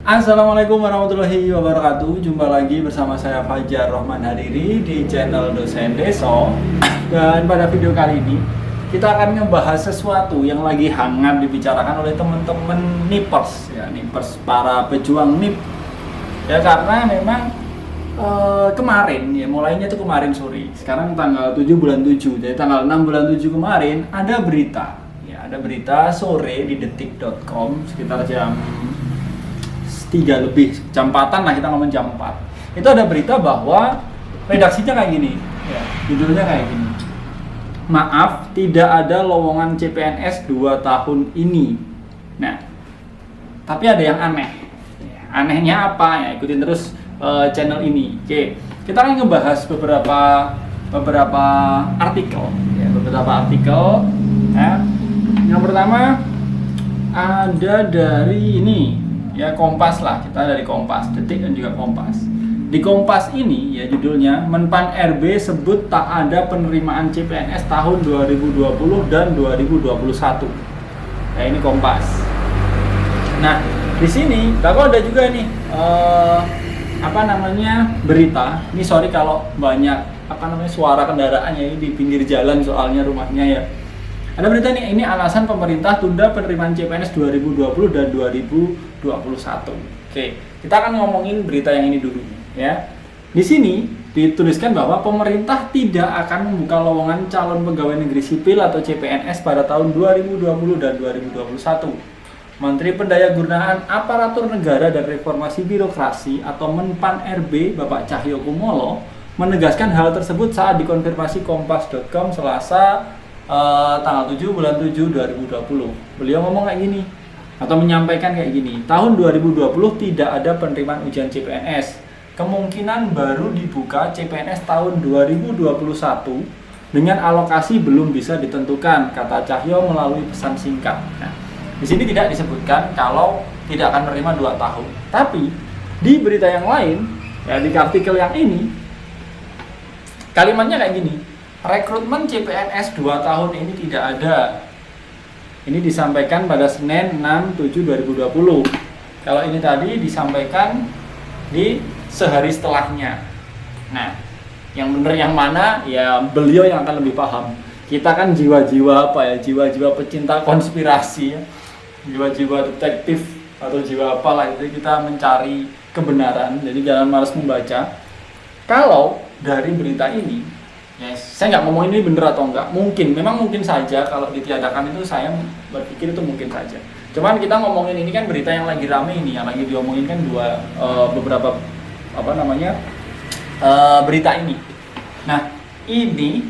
Assalamualaikum warahmatullahi wabarakatuh. Jumpa lagi bersama saya Fajar Rahman Hariri di channel Dosen Deso. Dan pada video kali ini kita akan ngebahas sesuatu yang lagi hangat dibicarakan oleh teman-teman Nipers, ya Nipers, para pejuang NIP. Ya karena memang kemarin, ya mulainya itu kemarin sore. Sekarang tanggal 7 bulan 7. Jadi tanggal 6 bulan 7 kemarin ada berita. Ya, ada berita sore di detik.com sekitar jam 3 lebih, jam 4-an lah, kita ngomong jam 4. Itu ada berita bahwa redaksinya kayak gini, ya, judulnya kayak gini. Maaf, tidak ada lowongan CPNS 2 tahun ini. Nah, tapi ada yang aneh. Anehnya apa? Ya, ikutin terus channel ini. Oke, kita akan ngebahas beberapa artikel, ya, Ya. Yang pertama ada dari ini. Ya Kompas lah, kita dari Kompas, Detik dan juga Kompas. Di Kompas ini ya judulnya Menpan RB sebut tak ada penerimaan CPNS tahun 2020 dan 2021. Nah ini Kompas. Nah di sini kalau ada juga nih berita. Ini sorry kalau banyak suara kendaraan ya, ini di pinggir jalan soalnya rumahnya ya. Ada berita nih, ini alasan pemerintah tunda penerimaan CPNS 2020 dan 2021. Oke, kita akan ngomongin berita yang ini dulu ya. Di sini dituliskan bahwa pemerintah tidak akan membuka lowongan calon pegawai negeri sipil atau CPNS pada tahun 2020 dan 2021. Menteri Pendayagunaan Aparatur Negara dan Reformasi Birokrasi atau Menpan RB Bapak Cahyokumolo menegaskan hal tersebut saat dikonfirmasi kompas.com Selasa tanggal 7 bulan 7 2020. Beliau ngomong kayak gini atau menyampaikan kayak gini. Tahun 2020 tidak ada penerimaan ujian CPNS. Kemungkinan baru dibuka CPNS tahun 2021 dengan alokasi belum bisa ditentukan, kata Cahyo melalui pesan singkat. Nah, di sini tidak disebutkan kalau tidak akan menerima 2 tahun. Tapi di berita yang lain, ya di artikel yang ini kalimatnya kayak gini. Rekrutmen CPNS 2 tahun ini tidak ada. Ini disampaikan pada Senin 6/7/2020. Kalau ini tadi disampaikan di sehari setelahnya. Nah, yang benar yang mana ya beliau yang akan lebih paham. Kita kan jiwa-jiwa jiwa-jiwa pecinta konspirasi ya. Jiwa-jiwa detektif atau jiwa apalah itu, kita mencari kebenaran. Jadi jangan malas membaca. Kalau dari berita ini, yes, saya nggak ngomong ini bener atau enggak, memang mungkin saja kalau ditiadakan itu, saya berpikir itu mungkin saja. Cuman kita ngomongin ini kan berita yang lagi rame ini, yang lagi diomongin kan beberapa berita ini. Nah ini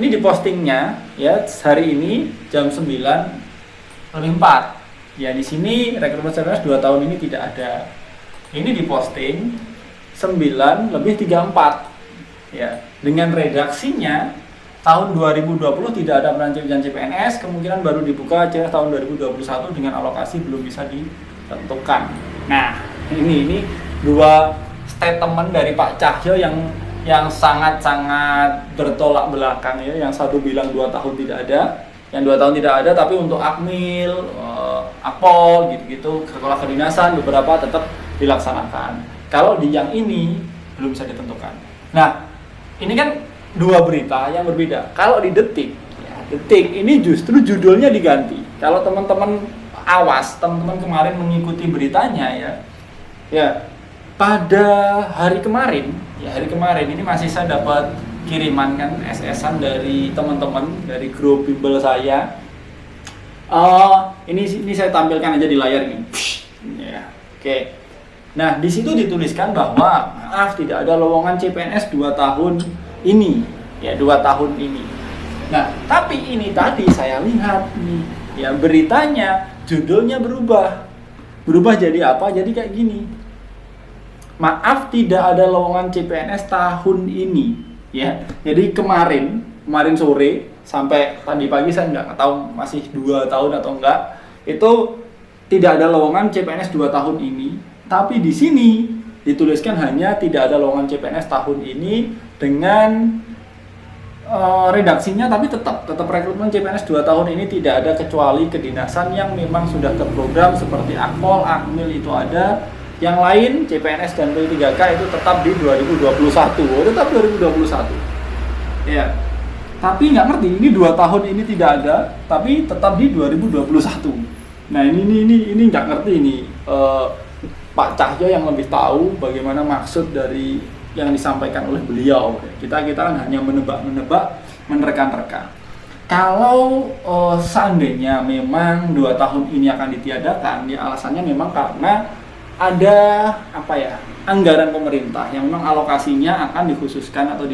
dipostingnya ya hari ini jam 9:04. Ya di sini rekrutmen CPNS 2 tahun ini tidak ada. Ini diposting 9:34. Ya, dengan redaksinya tahun 2020 tidak ada penerimaan CPNS, kemungkinan baru dibuka aja tahun 2021 dengan alokasi belum bisa ditentukan. Nah, ini dua statement dari Pak Cahyo yang sangat-sangat bertolak belakang ya. Yang satu bilang 2 tahun tidak ada, yang 2 tahun tidak ada, tapi untuk Akmil, Akpol gitu-gitu, sekolah kedinasan beberapa tetap dilaksanakan. Kalau di yang ini belum bisa ditentukan. Nah, ini kan dua berita yang berbeda. Kalau di Detik, ya, Detik ini justru judulnya diganti. Kalau teman-teman awas, teman-teman kemarin mengikuti beritanya ya pada hari kemarin ini masih saya dapat kiriman kan SS-an dari teman-teman dari grup bimbel saya. Ini saya tampilkan aja di layar ini. Ya, oke. Nah, di situ dituliskan bahwa maaf tidak ada lowongan CPNS 2 tahun ini. Ya, 2 tahun ini. Nah, tapi ini tadi saya lihat nih, ya beritanya judulnya berubah. Berubah jadi apa? Jadi kayak gini. Maaf tidak ada lowongan CPNS tahun ini, ya. Jadi kemarin sore sampai tadi pagi saya nggak tahu masih 2 tahun atau enggak. Itu tidak ada lowongan CPNS 2 tahun ini. Tapi di sini dituliskan hanya tidak ada lowongan CPNS tahun ini dengan redaksinya, tapi tetap rekrutmen CPNS 2 tahun ini tidak ada kecuali kedinasan yang memang sudah terprogram seperti Akpol, Akmil itu ada, Yang lain CPNS dan P3K itu tetap di 2021. Tetap 2021. Ya. Tapi nggak ngerti, ini 2 tahun ini tidak ada, tapi tetap di 2021. Nah ini nggak ngerti ini. Pak Cahyo yang lebih tahu bagaimana maksud dari yang disampaikan oleh beliau. Kita kan hanya menebak-menebak, menerka-nerka. Kalau seandainya memang 2 tahun ini akan ditiadakan, ya alasannya memang karena ada anggaran pemerintah yang memang alokasinya akan dikhususkan atau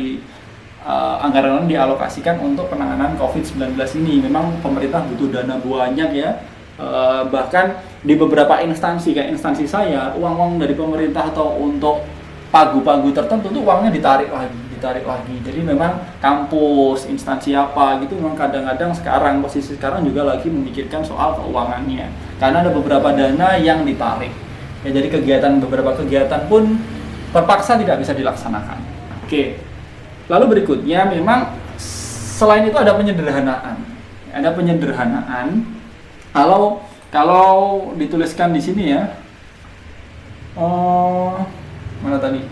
anggaran dialokasikan untuk penanganan COVID-19 ini. Memang pemerintah butuh dana banyak ya, bahkan di beberapa instansi kayak instansi saya, uang dari pemerintah atau untuk pagu-pagu tertentu tuh uangnya ditarik lagi. Jadi memang kampus, instansi apa gitu memang kadang-kadang posisi sekarang juga lagi memikirkan soal keuangannya, karena ada beberapa dana yang ditarik ya. Jadi beberapa kegiatan pun terpaksa tidak bisa dilaksanakan. Oke. Lalu berikutnya memang selain itu ada penyederhanaan. Kalau dituliskan di sini ya. Mana tadi?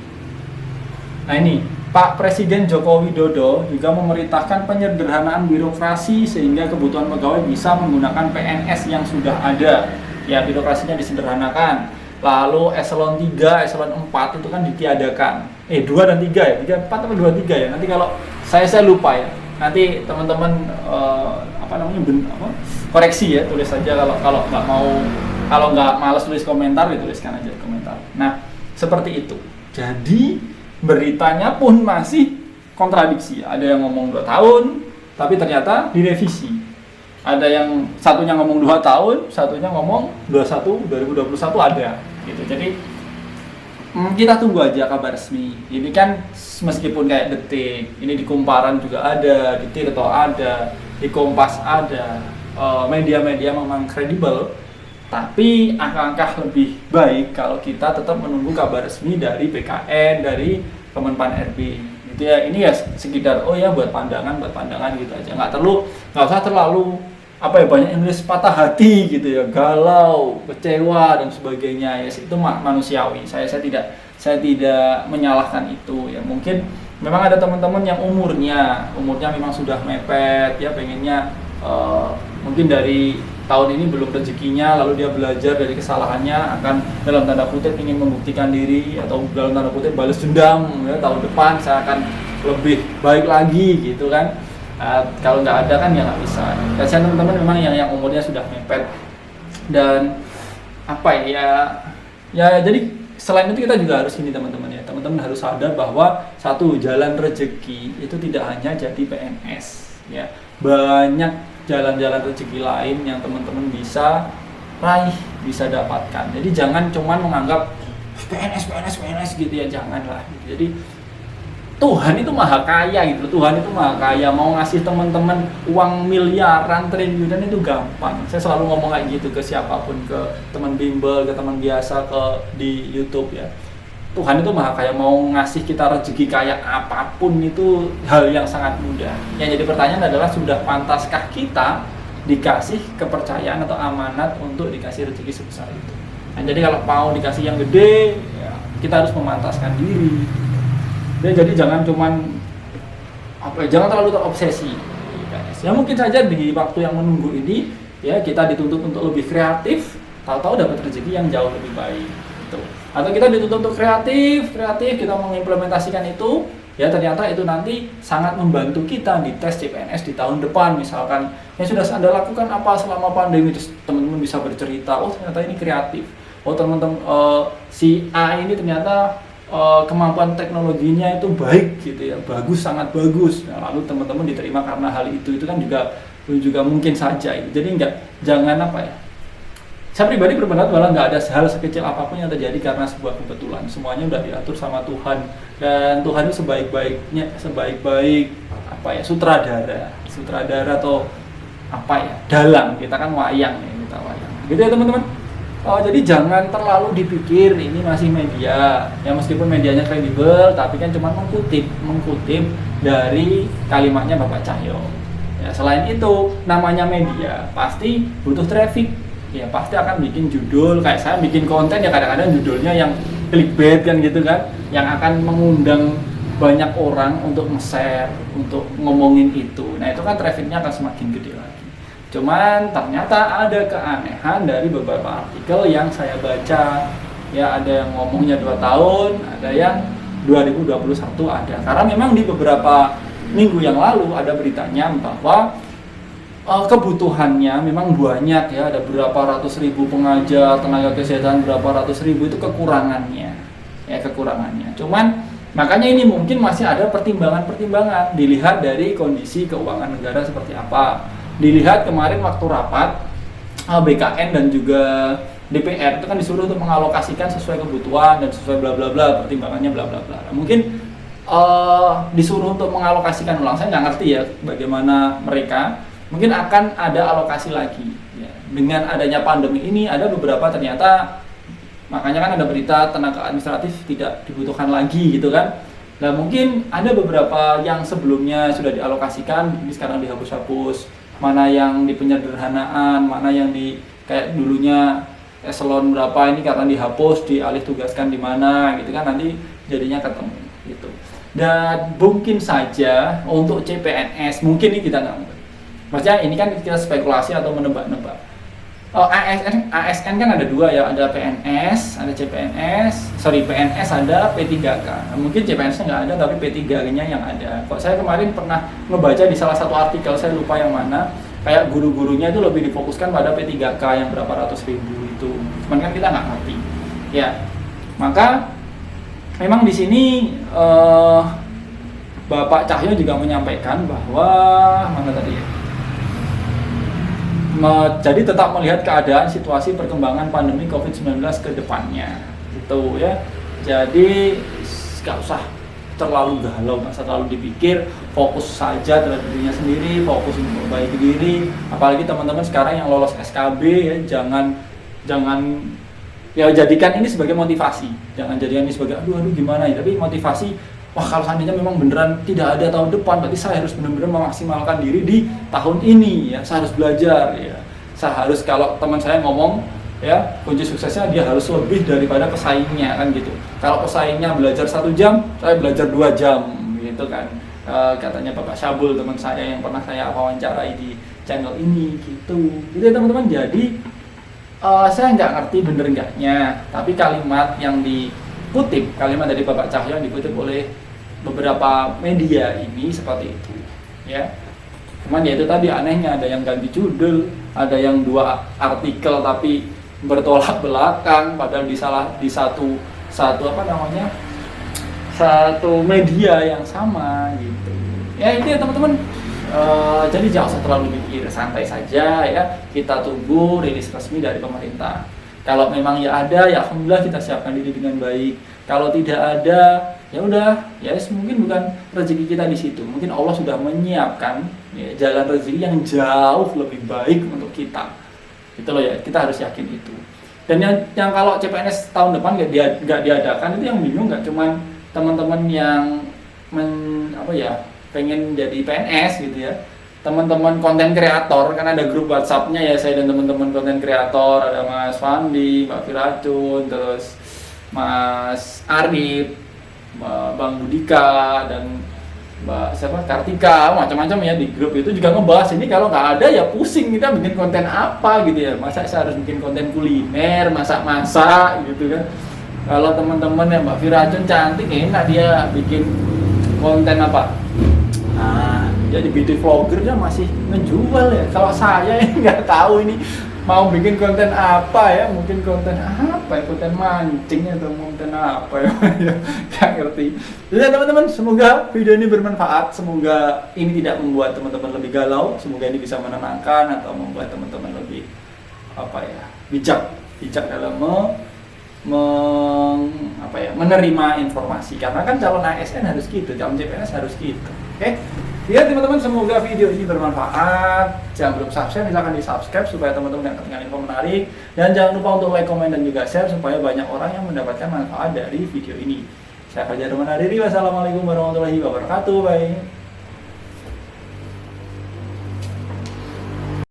Nah ini, Pak Presiden Joko Widodo juga memerintahkan penyederhanaan birokrasi sehingga kebutuhan pegawai bisa menggunakan PNS yang sudah ada. Ya, birokrasinya disederhanakan. Lalu eselon 3, eselon 4 itu kan ditiadakan. 2 dan 3 ya, 3, 4 atau 2, 3 ya. Nanti kalau saya lupa ya. Nanti teman-teman koreksi ya, tulis saja kalau nggak malas tulis komentar, dituliskan aja di komentar. Nah, seperti itu. Jadi beritanya pun masih kontradiksi. Ada yang ngomong 2 tahun, tapi ternyata direvisi. Ada yang satunya ngomong 2 tahun, satunya ngomong 2021 ada gitu. Jadi kita tunggu aja kabar resmi. Ini kan meskipun kayak Detik, ini di Kumparan juga ada, di Tirto ada, di Kompas ada, media-media memang kredibel. Tapi alangkah lebih baik kalau kita tetap menunggu kabar resmi dari BKN, dari Kemenpan RB. Gitu ya. Ini ya sekedar buat pandangan gitu aja. Nggak usah terlalu banyak yang nulis patah hati gitu ya, galau, kecewa dan sebagainya ya, itu manusiawi. Saya tidak menyalahkan itu ya. Mungkin memang ada teman-teman yang umurnya memang sudah mepet ya, pengennya mungkin dari tahun ini belum rezekinya, lalu dia belajar dari kesalahannya, akan dalam tanda kutip ingin membuktikan diri atau dalam tanda kutip balas dendam ya, tahun depan saya akan lebih baik lagi gitu kan. Kalau nggak ada kan ya nggak bisa. Kasihan teman-teman memang yang umurnya sudah mepet. Dan jadi selain itu kita juga harus ini teman-teman ya. Teman-teman harus sadar bahwa satu, jalan rezeki itu tidak hanya jadi PNS ya. Banyak jalan-jalan rezeki lain yang teman-teman bisa raih, bisa dapatkan. Jadi jangan cuma menganggap PNS gitu ya, janganlah. Jadi Tuhan itu maha kaya gitu. Tuhan itu maha kaya, mau ngasih teman-teman uang miliaran, triliunan itu gampang. Saya selalu ngomong kayak gitu ke siapapun, ke teman bimbel, ke teman biasa, di YouTube ya. Tuhan itu maha kaya, mau ngasih kita rezeki kayak apapun itu hal yang sangat mudah. Yang jadi pertanyaan adalah sudah pantaskah kita dikasih kepercayaan atau amanat untuk dikasih rezeki sebesar itu. Nah, jadi kalau mau dikasih yang gede, ya, kita harus memantaskan diri. Jadi jangan jangan terlalu terobsesi. Ya mungkin saja di waktu yang menunggu ini ya kita dituntut untuk lebih kreatif, tahu-tahu dapat rezeki yang jauh lebih baik. Gitu. Atau kita dituntut untuk kreatif kita mengimplementasikan itu, ya ternyata itu nanti sangat membantu kita di tes CPNS di tahun depan misalkan. Yang sudah Anda lakukan apa selama pandemi, terus teman-teman bisa bercerita, ternyata ini kreatif. Teman-teman si A ini ternyata kemampuan teknologinya itu baik gitu ya, bagus, sangat bagus. Nah, lalu teman-teman diterima karena hal itu kan juga mungkin saja. Jadi jangan saya pribadi berpendapat bahwa nggak ada hal sekecil apapun yang terjadi karena sebuah kebetulan. Semuanya udah diatur sama Tuhan, dan Tuhan itu sebaik-baik sutradara atau dalang. Kita kan wayang ya, kita wayang. Gitu ya teman-teman. Jadi jangan terlalu dipikir ini masih media, ya meskipun medianya kredibel, tapi kan cuma mengutip dari kalimatnya Bapak Cahyo. Ya, selain itu, namanya media pasti butuh traffic. ya pasti akan bikin judul. Kayak saya bikin konten ya kadang-kadang judulnya yang clickbait kan gitu kan, yang akan mengundang banyak orang untuk nge-share, untuk ngomongin itu. Nah itu kan trafficnya akan semakin gede lagi. Cuman ternyata ada keanehan dari beberapa artikel yang saya baca. Ya ada yang ngomongnya 2 tahun, ada yang 2021 ada. Karena memang di beberapa minggu yang lalu ada beritanya bahwa kebutuhannya memang banyak ya, ada berapa ratus ribu pengajar, tenaga kesehatan berapa ratus ribu, itu kekurangannya. Ya kekurangannya. Cuman makanya ini mungkin masih ada pertimbangan-pertimbangan, dilihat dari kondisi keuangan negara seperti apa. Dilihat kemarin waktu rapat BKN dan juga DPR itu kan disuruh untuk mengalokasikan sesuai kebutuhan dan sesuai bla bla bla, pertimbangannya bla bla bla. Mungkin disuruh untuk mengalokasikan ulang, saya nggak ngerti ya bagaimana mereka. Mungkin akan ada alokasi lagi ya. Dengan adanya pandemi ini ada beberapa ternyata, makanya kan ada berita tenaga administratif tidak dibutuhkan lagi gitu kan. Nah mungkin ada beberapa yang sebelumnya sudah dialokasikan, ini sekarang dihapus-hapus. Mana yang di penyederhanaan, mana yang di kayak dulunya eselon berapa ini karena dihapus, dialih tugaskan di mana gitu kan, nanti jadinya ketemu gitu. Dan mungkin saja untuk CPNS, mungkin ini kita nggak, maksudnya ini kan kita spekulasi atau menebak-nebak. ASN kan ada 2 ya, ada PNS, ada CPNS, PNS ada P3K. Nah, mungkin CPNS nggak ada tapi P3K-nya yang ada. Kok saya kemarin pernah ngebaca di salah satu artikel, saya lupa yang mana, kayak guru-gurunya itu lebih difokuskan pada P3K yang berapa ratus ribu itu. Cuman kan kita nggak ngerti. Ya, maka memang di sini Bapak Cahyo juga menyampaikan bahwa mana tadi ya? Jadi tetap melihat keadaan situasi perkembangan pandemi COVID-19 ke depannya gitu ya. Jadi nggak usah terlalu galau, nggak usah terlalu dipikir, fokus saja terhadap dirinya sendiri, fokus untuk memperbaiki diri. Apalagi teman-teman sekarang yang lolos SKB ya, jangan ya jadikan ini sebagai motivasi, jangan jadikan ini sebagai aduh gimana ya, tapi motivasi. Wah kalau seandainya memang beneran tidak ada tahun depan, berarti saya harus benar-benar memaksimalkan diri di tahun ini ya, saya harus belajar ya, saya harus, kalau teman saya ngomong ya kunci suksesnya dia harus lebih daripada pesaingnya kan gitu. Kalau pesaingnya belajar 1 jam, saya belajar 2 jam gitu kan, katanya Bapak Syabul teman saya yang pernah saya wawancarai di channel ini gitu. Jadi teman-teman, jadi saya nggak ngerti bener enggaknya, tapi kalimat yang dikutip, kalimat dari Bapak Cahyo yang dikutip oleh beberapa media ini seperti itu ya. Cuman ya itu tadi anehnya, ada yang ganti judul, ada yang 2 artikel tapi bertolak belakang, padahal di satu apa namanya, satu media yang sama gitu ya. Itu ya teman-teman, jadi jangan usah terlalu mikir, santai saja ya, kita tunggu rilis resmi dari pemerintah. Kalau memang ya ada, ya alhamdulillah kita siapkan diri dengan baik. Kalau tidak ada, ya udah, ya mungkin bukan rezeki kita di situ. Mungkin Allah sudah menyiapkan ya, jalan rezeki yang jauh lebih baik untuk kita. Itu loh ya, kita harus yakin itu. Dan yang kalau CPNS tahun depan nggak diadakan, itu yang bingung nggak cuman teman-teman yang pengen jadi PNS gitu ya. Teman-teman konten kreator, kan ada grup WhatsApp-nya ya, saya dan teman-teman konten kreator, ada Mas Fandi, Mbak Firacun, terus Mas Arif, Bang Budika, dan Mbak Kartika, macam-macam ya di grup itu juga ngebahas ini. Kalau nggak ada ya pusing, kita bikin konten apa gitu ya, masa saya harus bikin konten kuliner, masak-masak gitu kan. Kalau teman-teman yang Mbak Firacun cantik, enak dia bikin konten apa, jadi beauty vloggernya masih menjual ya. Kalau saya nggak tahu ini mau bikin konten apa ya, mungkin konten apa ya, konten mancing atau konten apa ya, nggak ngerti. Jadi teman-teman, semoga video ini bermanfaat, semoga ini tidak membuat teman-teman lebih galau, semoga ini bisa menenangkan atau membuat teman-teman lebih bijak dalam menerima informasi. Karena kan calon ASN harus gitu, calon CPNS harus gitu. Oke? Ya teman-teman, semoga video ini bermanfaat. Jangan belum subscribe, silahkan di subscribe supaya teman-teman yang ketinggalan info menarik. Dan jangan lupa untuk like, komen, dan juga share supaya banyak orang yang mendapatkan manfaat dari video ini. Saya Fajar Roman Hadiri, wassalamualaikum warahmatullahi wabarakatuh. Bye.